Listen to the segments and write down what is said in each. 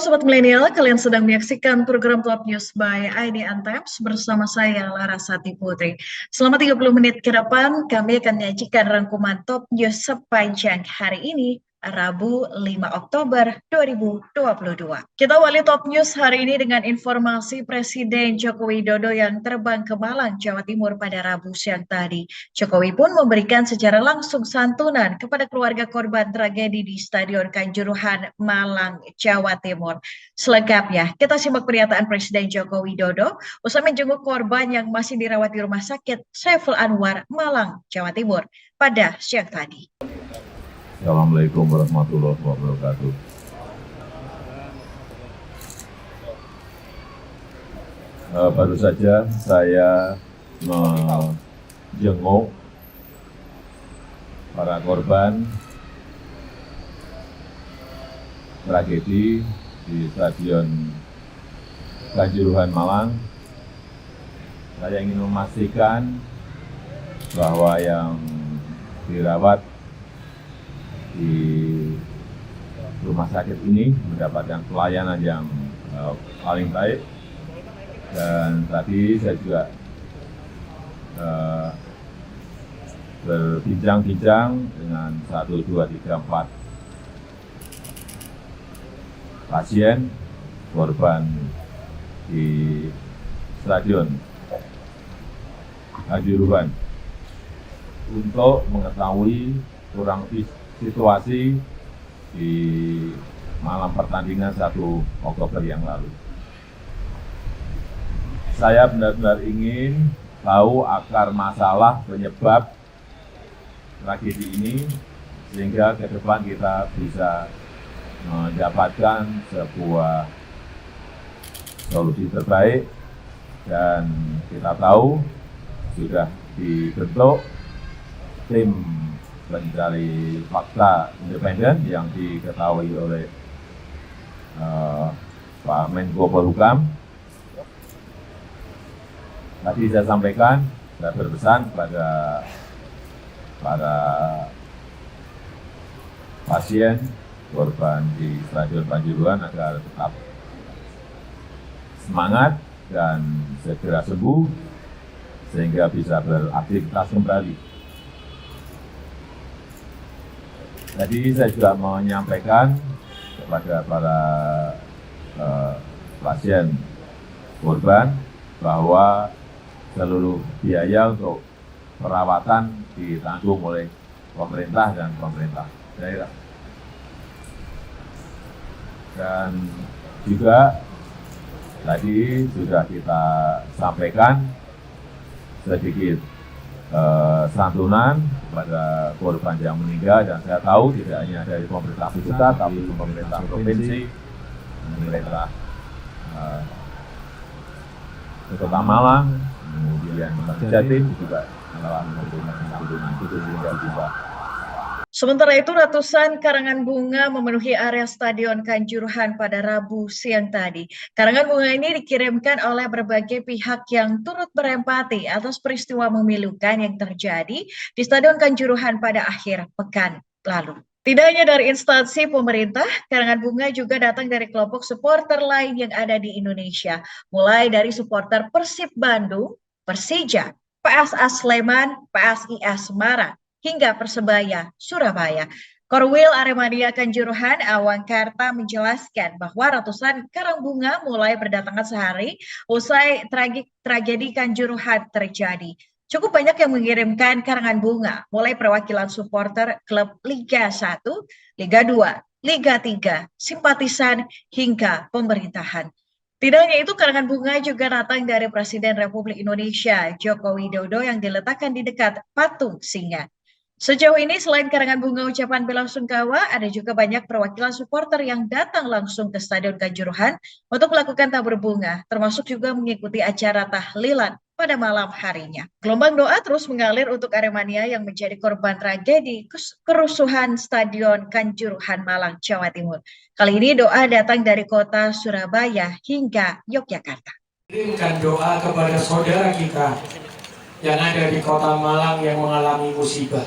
Sobat Milenial, kalian sedang menyaksikan program Top News by ID Antems bersama saya, Larasati Putri. Selama 30 menit ke depan, kami akan menyajikan rangkuman Top News sepanjang hari ini, Rabu 5 Oktober 2022. Kita awali Top News hari ini dengan informasi Presiden Joko Widodo yang terbang ke Malang, Jawa Timur pada Rabu siang tadi. Jokowi pun memberikan secara langsung santunan kepada keluarga korban tragedi di Stadion Kanjuruhan, Malang, Jawa Timur. Selengkapnya, kita simak pernyataan Presiden Joko Widodo usai menjenguk korban yang masih dirawat di Rumah Sakit Saiful Anwar, Malang, Jawa Timur pada siang tadi. Assalamualaikum warahmatullahi wabarakatuh. Baru saja saya menjenguk para korban tragedi di Stadion Kanjuruhan, Malang. Saya ingin memastikan bahwa yang dirawat di rumah sakit ini mendapatkan pelayanan yang paling baik. Dan tadi saya juga berbincang-bincang dengan 1, 2, 3, 4 pasien korban di Stadion Kanjuruhan untuk mengetahui kurang lebih situasi di malam pertandingan 1 Oktober yang lalu. Saya benar-benar ingin tahu akar masalah penyebab tragedi ini sehingga ke depan kita bisa mendapatkan sebuah solusi terbaik, dan kita tahu sudah dibentuk tim mencari fakta independen yang diketahui oleh Pak Menko Polhukam. Tadi saya sampaikan, saya berpesan kepada para pasien korban di Stadion Kanjuruhan agar tetap semangat dan segera sembuh sehingga bisa beraktivitas kembali. Tadi saya juga menyampaikan kepada para pasien korban bahwa seluruh biaya untuk perawatan ditanggung oleh pemerintah dan pemerintah daerah. Dan juga tadi sudah kita sampaikan sedikit santunan kepada korban yang meninggal, dan saya tahu tidak hanya dari pemerintah pusat, tapi pemerintah provinsi, pemerintah Kota Malang, kemudian Jatim juga telah memberikan santunan itu sehingga bisa. Sementara itu, ratusan karangan bunga memenuhi area Stadion Kanjuruhan pada Rabu siang tadi. Karangan bunga ini dikirimkan oleh berbagai pihak yang turut berempati atas peristiwa memilukan yang terjadi di Stadion Kanjuruhan pada akhir pekan lalu. Tidak hanya dari instansi pemerintah, karangan bunga juga datang dari kelompok supporter lain yang ada di Indonesia, mulai dari supporter Persib Bandung, Persija, PSA Sleman, PSIS Semarang, hingga Persebaya Surabaya. Korwil Aremania Kanjuruhan Awang Karta menjelaskan bahwa ratusan karang bunga mulai berdatangan sehari usai tragedi Kanjuruhan terjadi. Cukup banyak yang mengirimkan karangan bunga, mulai perwakilan supporter klub Liga 1, Liga 2, Liga 3, simpatisan, hingga pemerintahan. Tidak hanya itu, karangan bunga juga datang dari Presiden Republik Indonesia Joko Widodo yang diletakkan di dekat patung singa. Sejauh ini selain karangan bunga ucapan bela sungkawa, ada juga banyak perwakilan supporter yang datang langsung ke Stadion Kanjuruhan untuk melakukan tabur bunga, termasuk juga mengikuti acara tahlilan pada malam harinya. Gelombang doa terus mengalir untuk Aremania yang menjadi korban tragedi kerusuhan Stadion Kanjuruhan, Malang, Jawa Timur. Kali ini doa datang dari kota Surabaya hingga Yogyakarta. Kirimkan doa kepada saudara kita yang ada di kota Malang yang mengalami musibah.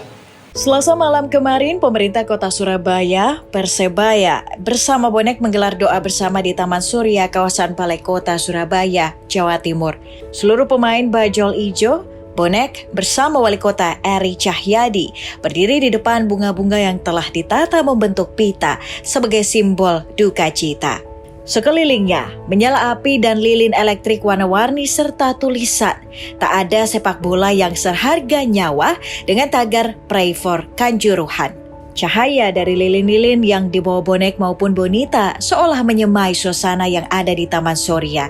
Selasa malam kemarin, pemerintah kota Surabaya, Persebaya, bersama bonek menggelar doa bersama di Taman Surya, kawasan Balai Kota Surabaya, Jawa Timur. Seluruh pemain bajul ijo, bonek bersama Wali Kota Eri Cahyadi berdiri di depan bunga-bunga yang telah ditata membentuk pita sebagai simbol duka cita. Sekelilingnya menyala api dan lilin elektrik warna-warni serta tulisan "Tak ada sepak bola yang seharga nyawa" dengan tagar "Pray for Kanjuruhan". Cahaya dari lilin-lilin yang dibawa bonek maupun bonita seolah menyemai suasana yang ada di Taman Surya.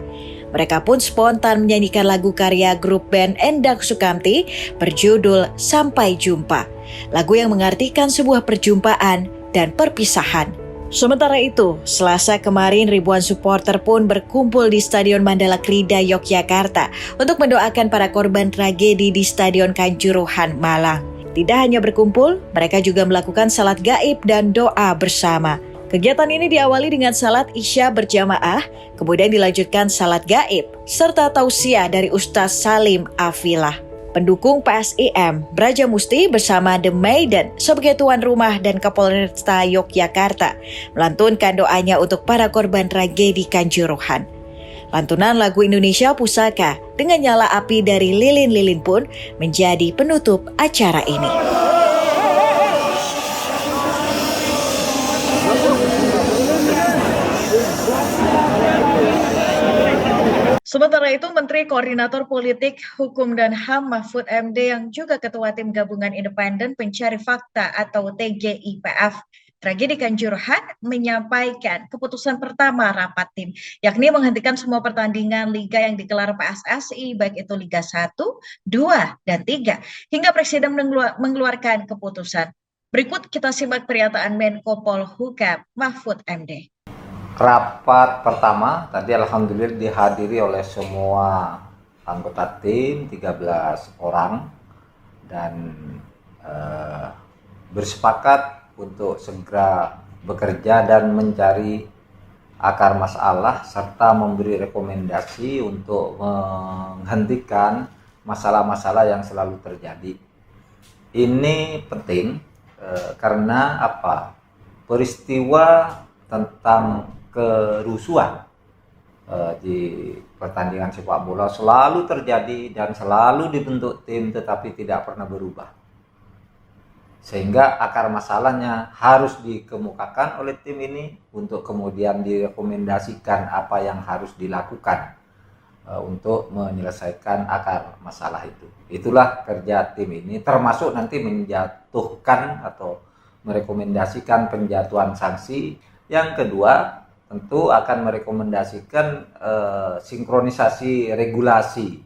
Mereka pun spontan menyanyikan lagu karya grup band Endang Sukamti berjudul "Sampai Jumpa", lagu yang mengartikan sebuah perjumpaan dan perpisahan. Sementara itu, Selasa kemarin ribuan supporter pun berkumpul di Stadion Mandala Krida, Yogyakarta untuk mendoakan para korban tragedi di Stadion Kanjuruhan, Malang. Tidak hanya berkumpul, mereka juga melakukan salat gaib dan doa bersama. Kegiatan ini diawali dengan salat Isya berjamaah, kemudian dilanjutkan salat gaib, serta tausiah dari Ustaz Salim Afilah. Pendukung PSIM Brajamusti bersama The Maiden sebagai tuan rumah dan Kapolresta Yogyakarta melantunkan doanya untuk para korban tragedi Kanjuruhan. Lantunan lagu Indonesia Pusaka dengan nyala api dari lilin-lilin pun menjadi penutup acara ini. Sementara itu, Menteri Koordinator Politik, Hukum dan HAM Mahfud MD yang juga Ketua Tim Gabungan Independen Pencari Fakta atau TGIPF Tragedi Kanjuruhan menyampaikan keputusan pertama rapat tim, yakni menghentikan semua pertandingan Liga yang digelar PSSI, baik itu Liga 1, 2, dan 3, hingga Presiden mengeluarkan keputusan. Berikut kita simak pernyataan Menko Polhukam Mahfud MD. Rapat pertama tadi alhamdulillah dihadiri oleh semua anggota tim 13 orang dan bersepakat untuk segera bekerja dan mencari akar masalah serta memberi rekomendasi untuk menghentikan masalah-masalah yang selalu terjadi. Ini penting karena apa? Peristiwa tentang kerusuhan di pertandingan sepak bola selalu terjadi dan selalu dibentuk tim tetapi tidak pernah berubah, sehingga akar masalahnya harus dikemukakan oleh tim ini untuk kemudian direkomendasikan apa yang harus dilakukan untuk menyelesaikan akar masalah itu. Itulah kerja tim ini, termasuk nanti menjatuhkan atau merekomendasikan penjatuhan sanksi. Yang kedua, tentu akan merekomendasikan sinkronisasi regulasi,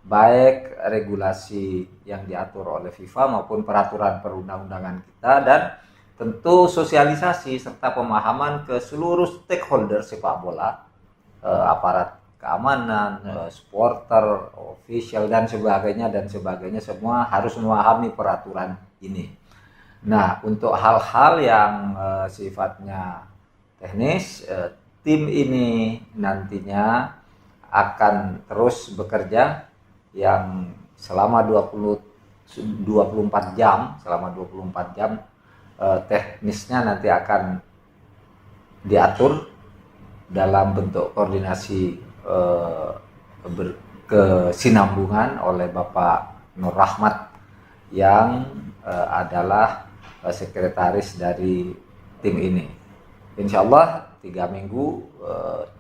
baik regulasi yang diatur oleh FIFA maupun peraturan perundang-undangan kita, dan tentu sosialisasi serta pemahaman ke seluruh stakeholder sepak bola, aparat keamanan, supporter, official dan sebagainya semua harus memahami peraturan ini. Nah, untuk hal-hal yang sifatnya teknis, tim ini nantinya akan terus bekerja yang selama 24 jam, teknisnya nanti akan diatur dalam bentuk koordinasi kesinambungan oleh Bapak Nur Rahmat yang adalah sekretaris dari tim ini. Insya Allah 3 minggu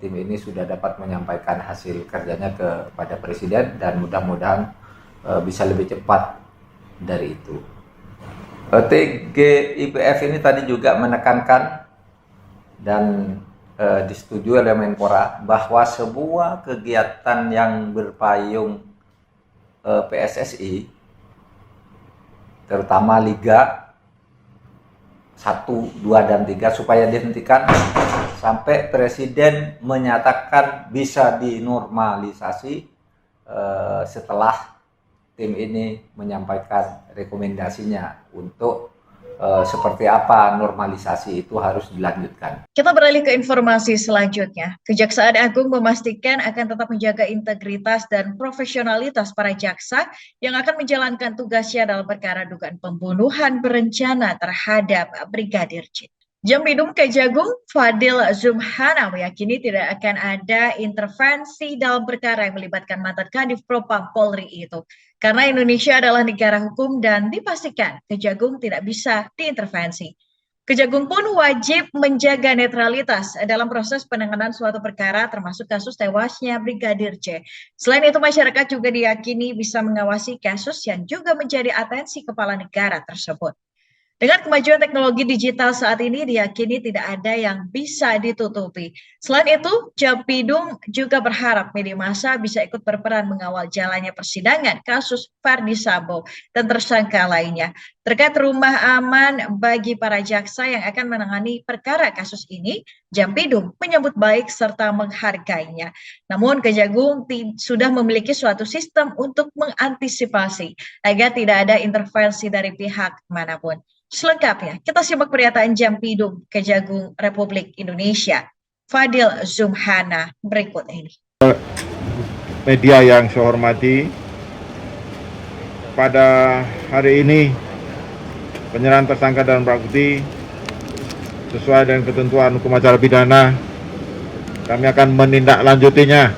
tim ini sudah dapat menyampaikan hasil kerjanya kepada Presiden dan mudah-mudahan bisa lebih cepat dari itu. TGIPF ini tadi juga menekankan dan disetujui oleh Menpora bahwa sebuah kegiatan yang berpayung PSSI, terutama Liga 1, 2, dan 3 supaya dihentikan sampai Presiden menyatakan bisa dinormalisasi setelah tim ini menyampaikan rekomendasinya untuk seperti apa normalisasi itu harus dilanjutkan. Kita beralih ke informasi selanjutnya. Kejaksaan Agung memastikan akan tetap menjaga integritas dan profesionalitas para jaksa yang akan menjalankan tugasnya dalam perkara dugaan pembunuhan berencana terhadap Brigadir J. Jampidum Kejagung Fadil Zumhana meyakini tidak akan ada intervensi dalam perkara yang melibatkan mantan Kadif Propam Polri itu. Karena Indonesia adalah negara hukum dan dipastikan Kejagung tidak bisa diintervensi. Kejagung pun wajib menjaga netralitas dalam proses penanganan suatu perkara termasuk kasus tewasnya Brigadir J. Selain itu masyarakat juga diyakini bisa mengawasi kasus yang juga menjadi atensi kepala negara tersebut. Dengan kemajuan teknologi digital saat ini diyakini tidak ada yang bisa ditutupi. Selain itu, Jampidum juga berharap media massa bisa ikut berperan mengawal jalannya persidangan kasus Ferdy Sambo dan tersangka lainnya. Terkait rumah aman bagi para jaksa yang akan menangani perkara kasus ini, Jampidum menyambut baik serta menghargainya. Namun Kejagung sudah memiliki suatu sistem untuk mengantisipasi agar tidak ada intervensi dari pihak manapun. Selengkapnya, kita simak pernyataan Jampidum Kejagung Republik Indonesia, Fadil Zumhana berikut ini. Media yang saya hormati, pada hari ini penyerahan tersangka dan barang bukti sesuai dengan ketentuan hukum acara pidana, kami akan menindaklanjutinya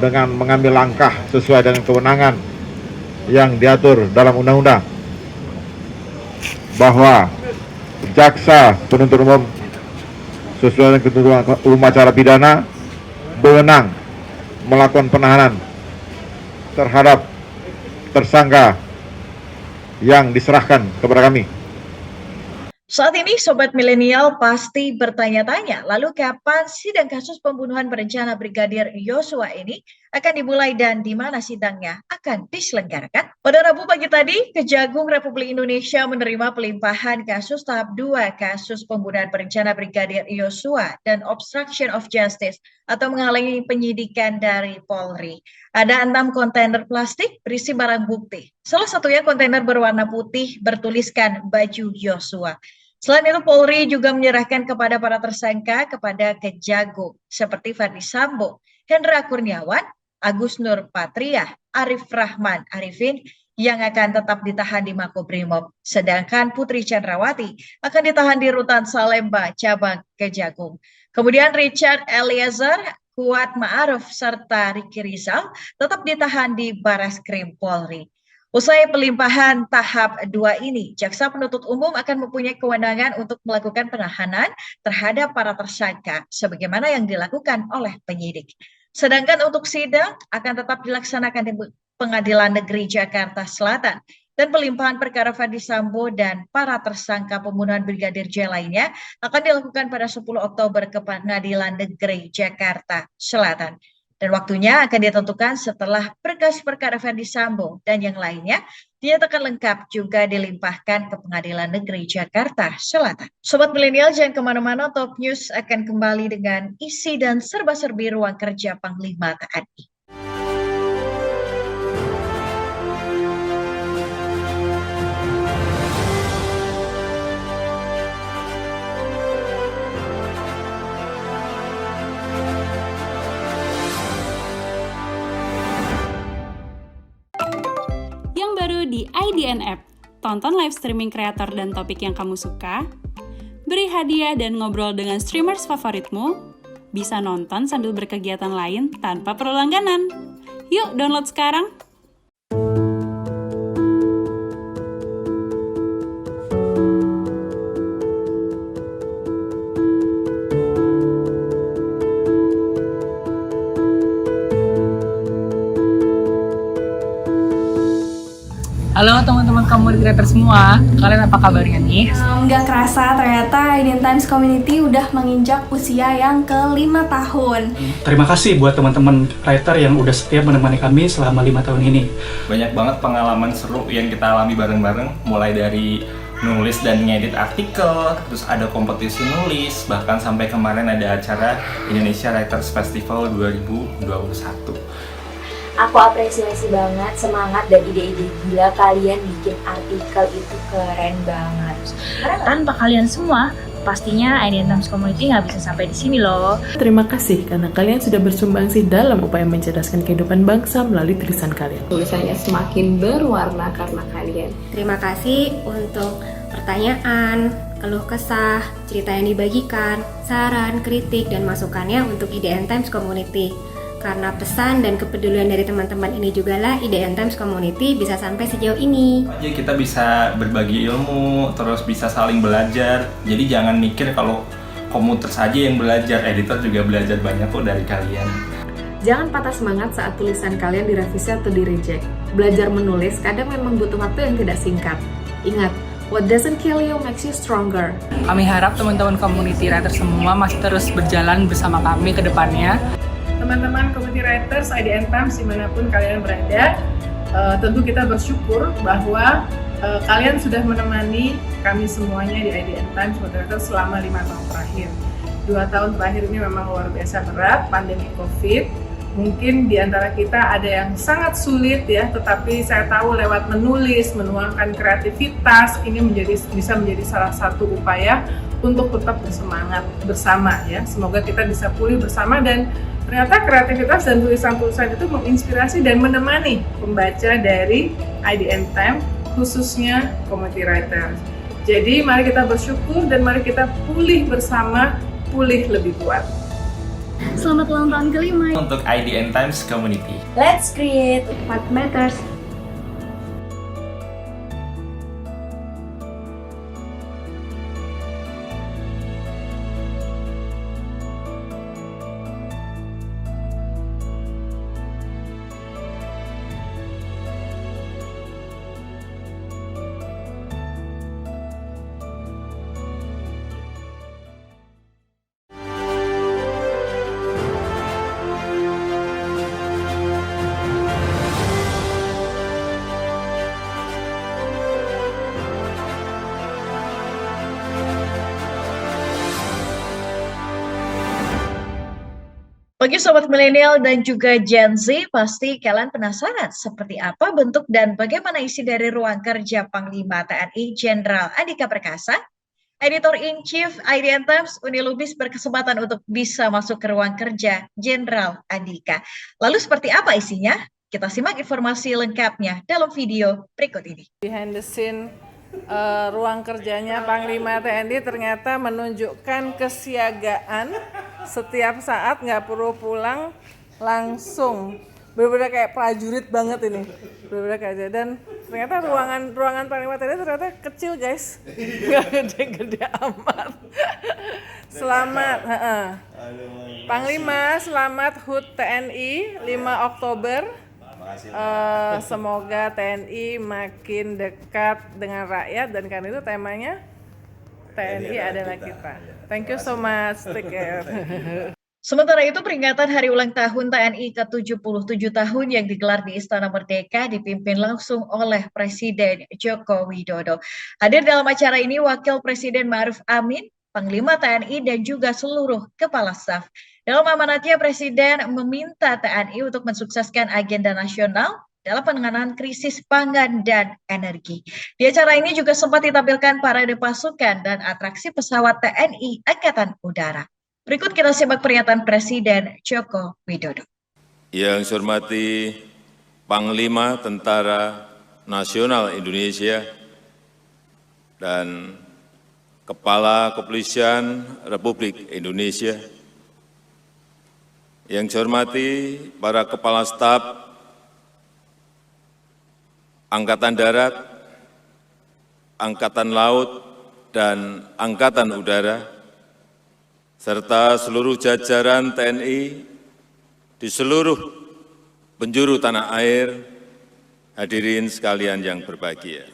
dengan mengambil langkah sesuai dengan kewenangan yang diatur dalam undang-undang, bahwa jaksa penuntut umum sesuai dengan ketentuan hukum acara pidana berwenang melakukan penahanan terhadap tersangka yang diserahkan kepada kami. Saat ini Sobat Milenial pasti bertanya-tanya, lalu kapan sidang kasus pembunuhan berencana Brigadir Yosua ini akan dimulai dan di mana sidangnya akan diselenggarakan? Pada Rabu pagi tadi, Kejagung Republik Indonesia menerima pelimpahan kasus tahap 2 kasus pembunuhan berencana Brigadir Yosua dan obstruction of justice atau menghalangi penyidikan dari Polri. Ada 6 kontainer plastik berisi barang bukti. Salah satunya kontainer berwarna putih bertuliskan baju Yosua. Selain itu Polri juga menyerahkan kepada para tersangka kepada Kejagung seperti Ferdy Sambo, Hendra Kurniawan, Agus Nur Patria, Arif Rahman Arifin yang akan tetap ditahan di Makobrimob, sedangkan Putri Chandrawati akan ditahan di Rutan Salemba cabang Kejagung. Kemudian Richard Eliezer, Kuat Ma'aruf serta Ricky Rizal tetap ditahan di Barreskrim Polri. Usai pelimpahan tahap 2 ini, Jaksa Penuntut Umum akan mempunyai kewenangan untuk melakukan penahanan terhadap para tersangka sebagaimana yang dilakukan oleh penyidik. Sedangkan untuk sidang akan tetap dilaksanakan di Pengadilan Negeri Jakarta Selatan dan pelimpahan perkara Ferdy Sambo dan para tersangka pembunuhan Brigadir J lainnya akan dilakukan pada 10 Oktober ke Pengadilan Negeri Jakarta Selatan. Dan waktunya akan ditentukan setelah berkas perkara Ferdy Sambo dan yang lainnya dinyatakan lengkap juga dilimpahkan ke Pengadilan Negeri Jakarta Selatan. Sobat Milenial jangan kemana-mana, Top News akan kembali dengan isi dan serba-serbi ruang kerja Panglima TNI. Baru di IDN App, tonton live streaming kreator dan topik yang kamu suka, beri hadiah dan ngobrol dengan streamers favoritmu, bisa nonton sambil berkegiatan lain tanpa perlu langganan. Yuk download sekarang! Halo teman-teman community creator semua, kalian apa kabarnya nih? Nggak kerasa ternyata IDN Times Community udah menginjak usia yang ke-5 tahun. Terima kasih buat teman-teman writer yang udah setia menemani kami selama 5 tahun ini. Banyak banget pengalaman seru yang kita alami bareng-bareng, mulai dari nulis dan ngedit artikel, terus ada kompetisi nulis, bahkan sampai kemarin ada acara Indonesia Writers Festival 2021. Aku apresiasi banget semangat dan ide-ide gila kalian bikin artikel itu keren banget. Tanpa kalian semua, pastinya IDN Times Community nggak bisa sampai di sini loh. Terima kasih karena kalian sudah bersumbangsi dalam upaya mencerdaskan kehidupan bangsa melalui tulisan kalian. Tulisannya semakin berwarna karena kalian. Terima kasih untuk pertanyaan, keluh kesah, cerita yang dibagikan, saran, kritik, dan masukannya untuk IDN Times Community. Karena pesan dan kepedulian dari teman-teman ini juga lah IDN Times Community bisa sampai sejauh ini. Jadi kita bisa berbagi ilmu, terus bisa saling belajar. Jadi jangan mikir kalau komuter saja yang belajar, editor juga belajar banyak kok dari kalian. Jangan patah semangat saat tulisan kalian direvisi atau direject. Belajar menulis kadang memang butuh waktu yang tidak singkat. Ingat, what doesn't kill you makes you stronger. Kami harap teman-teman community writer semua masih terus berjalan bersama kami ke depannya. Teman-teman community writers IDN Times dimanapun kalian berada, tentu kita bersyukur bahwa kalian sudah menemani kami semuanya di IDN Times Writers selama 5 tahun terakhir. 2 tahun terakhir ini memang luar biasa berat, pandemi COVID. Mungkin di antara kita ada yang sangat sulit ya, tetapi saya tahu lewat menulis, menuangkan kreativitas, ini bisa menjadi salah satu upaya untuk tetap bersemangat bersama ya. Semoga kita bisa pulih bersama dan ternyata kreativitas dan tulisan-tulisan itu menginspirasi dan menemani pembaca dari IDN Times, khususnya community writers. Jadi mari kita bersyukur dan mari kita pulih bersama, pulih lebih kuat. Selamat ulang tahun ke-5 untuk IDN Times Community. Let's create what matters. Bagi sobat milenial dan juga Gen Z, pasti kalian penasaran seperti apa bentuk dan bagaimana isi dari ruang kerja Panglima TNI Jenderal Andika Perkasa? Editor-in-Chief IDN Times Uni Lubis berkesempatan untuk bisa masuk ke ruang kerja Jenderal Andika. Lalu seperti apa isinya? Kita simak informasi lengkapnya dalam video berikut ini. Behind the scene ruang kerjanya Panglima TNI ternyata menunjukkan kesiagaan setiap saat, nggak perlu pulang, langsung benar-benar kayak prajurit banget ini, benar-benar kayak. Dan ternyata ruangan Panglima TNI ternyata kecil guys, nggak gede-gede amat. Selamat Panglima, selamat HUT TNI 5 Oktober. Semoga TNI makin dekat dengan rakyat, dan karena itu temanya TNI adalah kita. Thank you so much. Take care. Sementara itu, peringatan Hari Ulang Tahun TNI ke-77 tahun yang digelar di Istana Merdeka dipimpin langsung oleh Presiden Joko Widodo. Hadir dalam acara ini Wakil Presiden Ma'ruf Amin, Panglima TNI, dan juga seluruh Kepala Staf. Dalam amanatnya, Presiden meminta TNI untuk mensukseskan agenda nasional dalam penanganan krisis pangan dan energi. Di acara ini juga sempat ditampilkan parade pasukan dan atraksi pesawat TNI Angkatan Udara. Berikut kita simak pernyataan Presiden Joko Widodo. Yang saya hormati Panglima Tentara Nasional Indonesia dan Kepala Kepolisian Republik Indonesia. Yang saya hormati para Kepala Staf Angkatan Darat, Angkatan Laut, dan Angkatan Udara, serta seluruh jajaran TNI di seluruh penjuru tanah air, hadirin sekalian yang berbahagia.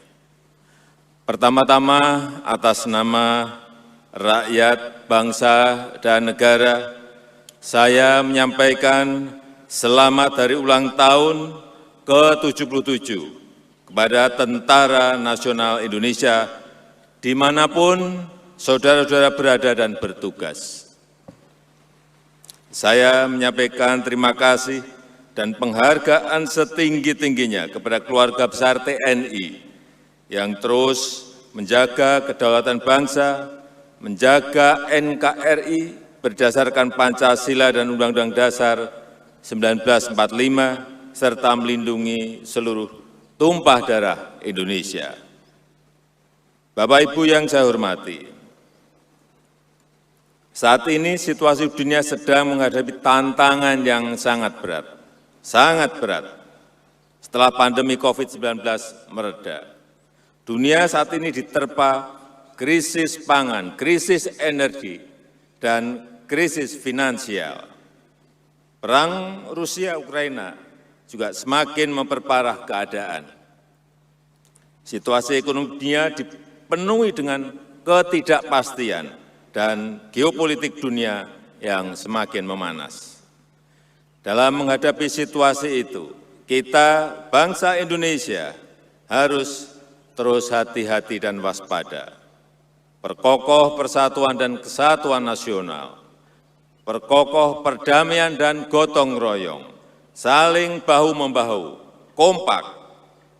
Pertama-tama, atas nama rakyat, bangsa, dan negara, saya menyampaikan selamat Hari Ulang Tahun ke-77 kepada Tentara Nasional Indonesia dimanapun saudara-saudara berada dan bertugas. Saya menyampaikan terima kasih dan penghargaan setinggi-tingginya kepada keluarga besar TNI yang terus menjaga kedaulatan bangsa, menjaga NKRI berdasarkan Pancasila dan Undang-Undang Dasar 1945, serta melindungi seluruh tumpah darah Indonesia. Bapak Ibu yang saya hormati, saat ini situasi dunia sedang menghadapi tantangan yang sangat berat setelah pandemi COVID-19 mereda. Dunia saat ini diterpa krisis pangan, krisis energi, dan krisis finansial. Perang Rusia-Ukraina juga semakin memperparah keadaan. Situasi ekonomi dunia dipenuhi dengan ketidakpastian dan geopolitik dunia yang semakin memanas. Dalam menghadapi situasi itu, kita, bangsa Indonesia, harus terus hati-hati dan waspada. Perkokoh persatuan dan kesatuan nasional, perkokoh perdamaian dan gotong royong, saling bahu-membahu, kompak,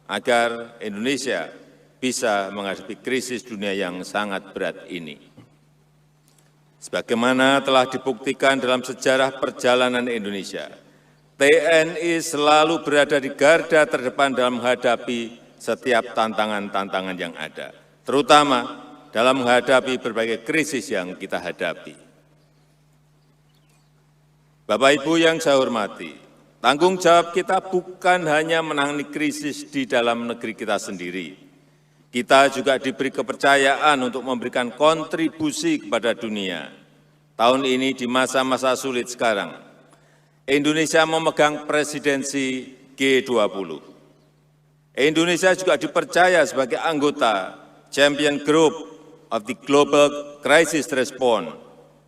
agar Indonesia bisa menghadapi krisis dunia yang sangat berat ini. Sebagaimana telah dibuktikan dalam sejarah perjalanan Indonesia, TNI selalu berada di garda terdepan dalam menghadapi setiap tantangan-tantangan yang ada, terutama dalam menghadapi berbagai krisis yang kita hadapi. Bapak Ibu yang saya hormati, tanggung jawab kita bukan hanya menangani krisis di dalam negeri kita sendiri. Kita juga diberi kepercayaan untuk memberikan kontribusi kepada dunia. Tahun ini di masa-masa sulit sekarang, Indonesia memegang presidensi G20. Indonesia juga dipercaya sebagai anggota Champion Group of the Global Crisis Response,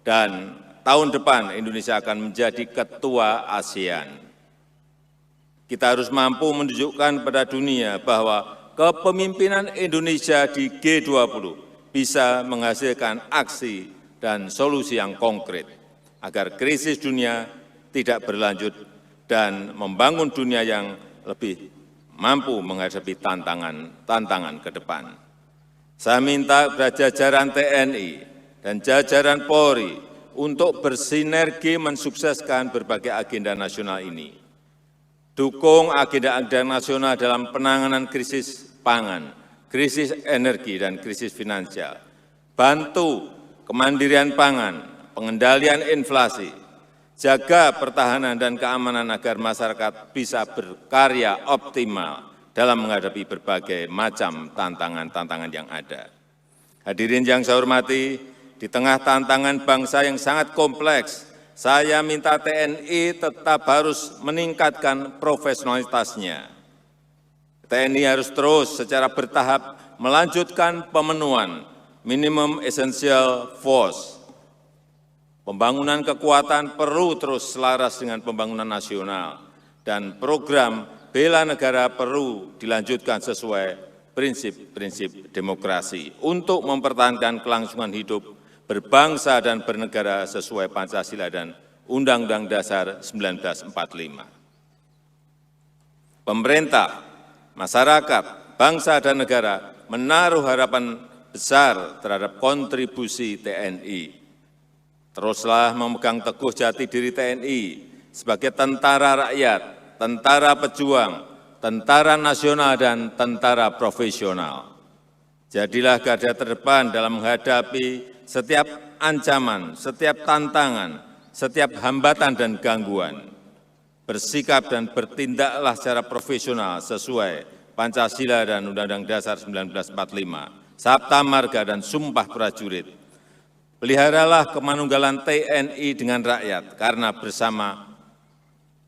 dan tahun depan Indonesia akan menjadi ketua ASEAN. Kita harus mampu menunjukkan pada dunia bahwa kepemimpinan Indonesia di G20 bisa menghasilkan aksi dan solusi yang konkret agar krisis dunia tidak berlanjut dan membangun dunia yang lebih mampu menghadapi tantangan ke depan. Saya minta kepada jajaran TNI dan jajaran Polri untuk bersinergi mensukseskan berbagai agenda nasional ini. Dukung agenda-agenda nasional dalam penanganan krisis pangan, krisis energi, dan krisis finansial. Bantu kemandirian pangan, pengendalian inflasi, jaga pertahanan dan keamanan agar masyarakat bisa berkarya optimal dalam menghadapi berbagai macam tantangan-tantangan yang ada. Hadirin yang saya hormati, di tengah tantangan bangsa yang sangat kompleks, saya minta TNI tetap harus meningkatkan profesionalitasnya. TNI harus terus secara bertahap melanjutkan pemenuhan minimum essential force. Pembangunan kekuatan perlu terus selaras dengan pembangunan nasional, dan program bela negara perlu dilanjutkan sesuai prinsip-prinsip demokrasi untuk mempertahankan kelangsungan hidup berbangsa dan bernegara sesuai Pancasila dan Undang-Undang Dasar 1945. Pemerintah, masyarakat, bangsa dan negara menaruh harapan besar terhadap kontribusi TNI. Teruslah memegang teguh jati diri TNI sebagai tentara rakyat, tentara pejuang, tentara nasional, dan tentara profesional. Jadilah garda terdepan dalam menghadapi setiap ancaman, setiap tantangan, setiap hambatan dan gangguan. Bersikap dan bertindaklah secara profesional sesuai Pancasila dan Undang-Undang Dasar 1945, Sabta Marga dan Sumpah Prajurit. Peliharalah kemanunggalan TNI dengan rakyat, karena bersama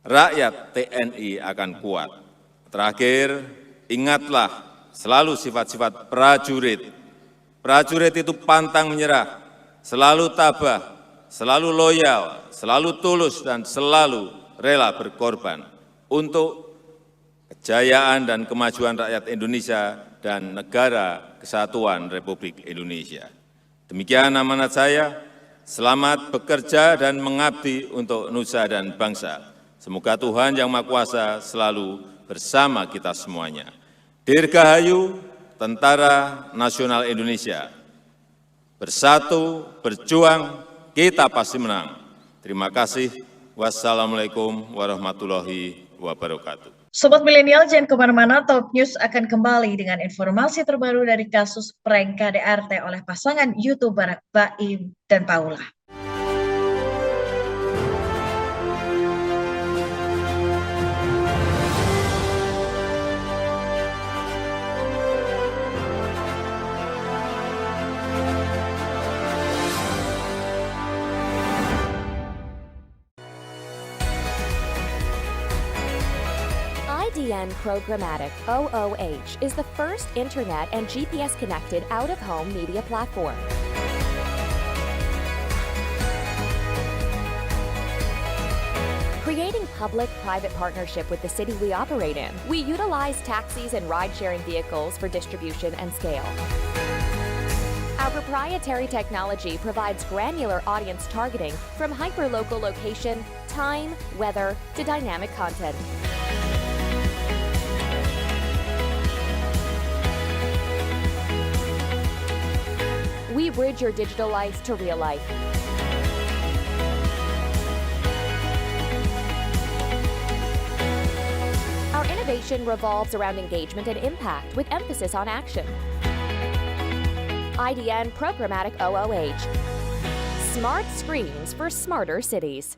rakyat TNI akan kuat. Terakhir, ingatlah selalu sifat-sifat prajurit. Prajurit itu pantang menyerah, selalu tabah, selalu loyal, selalu tulus, dan selalu rela berkorban untuk kejayaan dan kemajuan rakyat Indonesia dan Negara Kesatuan Republik Indonesia. Demikian amanat saya, selamat bekerja dan mengabdi untuk nusa dan bangsa. Semoga Tuhan Yang Maha Kuasa selalu bersama kita semuanya. Dirgahayu Tentara Nasional Indonesia. Bersatu, berjuang, kita pasti menang. Terima kasih. Wassalamualaikum warahmatullahi wabarakatuh. Sobat Milenial, jangan kemana-mana, Top News akan kembali dengan informasi terbaru dari kasus prank KDRT oleh pasangan YouTuber Baim dan Paula. IDN Programmatic OOH is the first internet and GPS-connected out-of-home media platform. Creating public-private partnership with the city we operate in, we utilize taxis and ride-sharing vehicles for distribution and scale. Our proprietary technology provides granular audience targeting from hyper-local location, time, weather, to dynamic content. We bridge your digital life to real life. Our innovation revolves around engagement and impact with emphasis on action. IDN Programmatic OOH. Smart screens for smarter cities.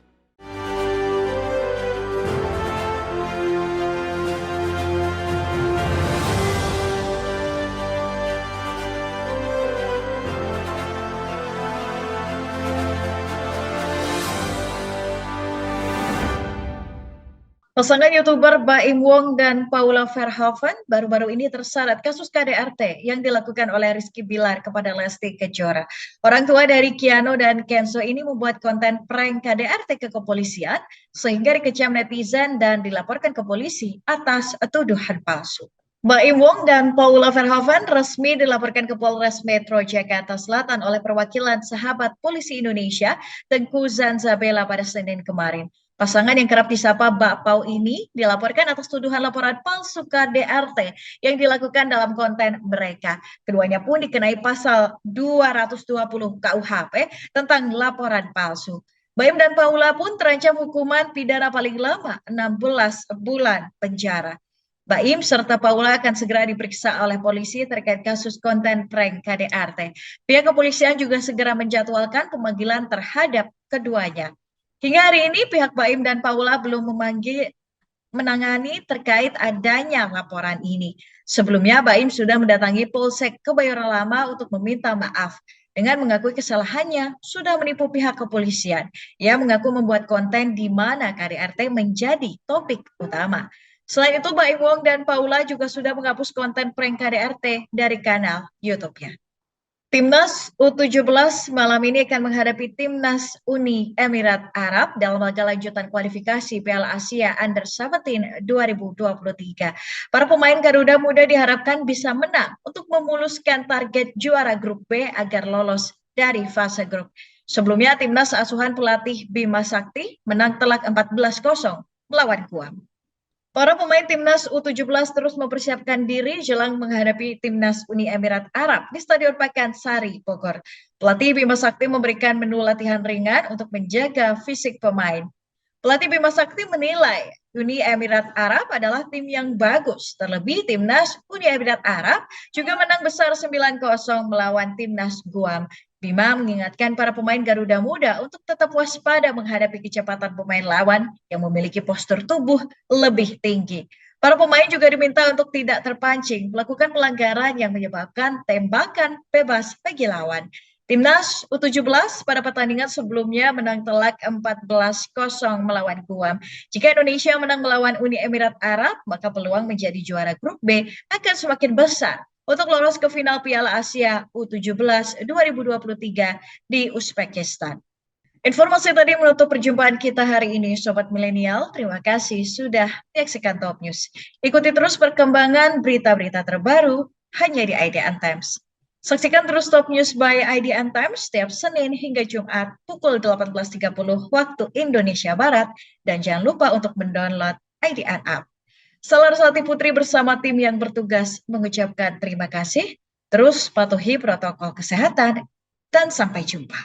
Pasangan YouTuber Baim Wong dan Paula Verhoeven baru-baru ini terseret kasus KDRT yang dilakukan oleh Rizky Bilar kepada Lesti Kejora. Orang tua dari Keanu dan Kenzo ini membuat konten prank KDRT ke kepolisian sehingga dikecam netizen dan dilaporkan ke polisi atas tuduhan palsu. Baim Wong dan Paula Verhoeven resmi dilaporkan ke Polres Metro Jakarta Selatan oleh perwakilan Sahabat Polisi Indonesia, Tengku Zanzabela pada Senin kemarin. Pasangan yang kerap disapa Mbak Pau ini dilaporkan atas tuduhan laporan palsu KDRT yang dilakukan dalam konten mereka. Keduanya pun dikenai pasal 220 KUHP tentang laporan palsu. Baim dan Paula pun terancam hukuman pidana paling lama 16 bulan penjara. Baim serta Paula akan segera diperiksa oleh polisi terkait kasus konten prank KDRT. Pihak kepolisian juga segera menjadwalkan pemanggilan terhadap keduanya. Hingga hari ini pihak Baim dan Paula belum menangani terkait adanya laporan ini. Sebelumnya Baim sudah mendatangi Polsek Kebayoran Lama untuk meminta maaf. Dengan mengakui kesalahannya sudah menipu pihak kepolisian. Ia mengaku membuat konten di mana KDRT menjadi topik utama. Selain itu Baim Wong dan Paula juga sudah menghapus konten prank KDRT dari kanal YouTube-nya. Timnas U17 malam ini akan menghadapi Timnas Uni Emirat Arab dalam laga lanjutan kualifikasi Piala Asia Under-17 2023. Para pemain Garuda Muda diharapkan bisa menang untuk memuluskan target juara grup B agar lolos dari fase grup. Sebelumnya Timnas asuhan pelatih Bima Sakti menang telak 14-0 melawan Guam. Para pemain Timnas U17 terus mempersiapkan diri jelang menghadapi Timnas Uni Emirat Arab di Stadion Pakansari, Bogor. Pelatih Bima Sakti memberikan menu latihan ringan untuk menjaga fisik pemain. Pelatih Bima Sakti menilai Uni Emirat Arab adalah tim yang bagus. Terlebih Timnas Uni Emirat Arab juga menang besar 9-0 melawan Timnas Guam. Bima mengingatkan para pemain Garuda Muda untuk tetap waspada menghadapi kecepatan pemain lawan yang memiliki postur tubuh lebih tinggi. Para pemain juga diminta untuk tidak terpancing melakukan pelanggaran yang menyebabkan tembakan bebas bagi lawan. Timnas U17 pada pertandingan sebelumnya menang telak 14-0 melawan Guam. Jika Indonesia menang melawan Uni Emirat Arab, maka peluang menjadi juara grup B akan semakin besar untuk lolos ke final Piala Asia U17 2023 di Uzbekistan. Informasi tadi menutup perjumpaan kita hari ini, Sobat Milenial. Terima kasih sudah menyaksikan Top News. Ikuti terus perkembangan berita-berita terbaru hanya di IDN Times. Saksikan terus Top News by IDN Times setiap Senin hingga Jumat pukul 18.30 waktu Indonesia Barat. Dan jangan lupa untuk mendownload IDN App. Selarsati Putri bersama tim yang bertugas mengucapkan terima kasih. Terus patuhi protokol kesehatan dan sampai jumpa.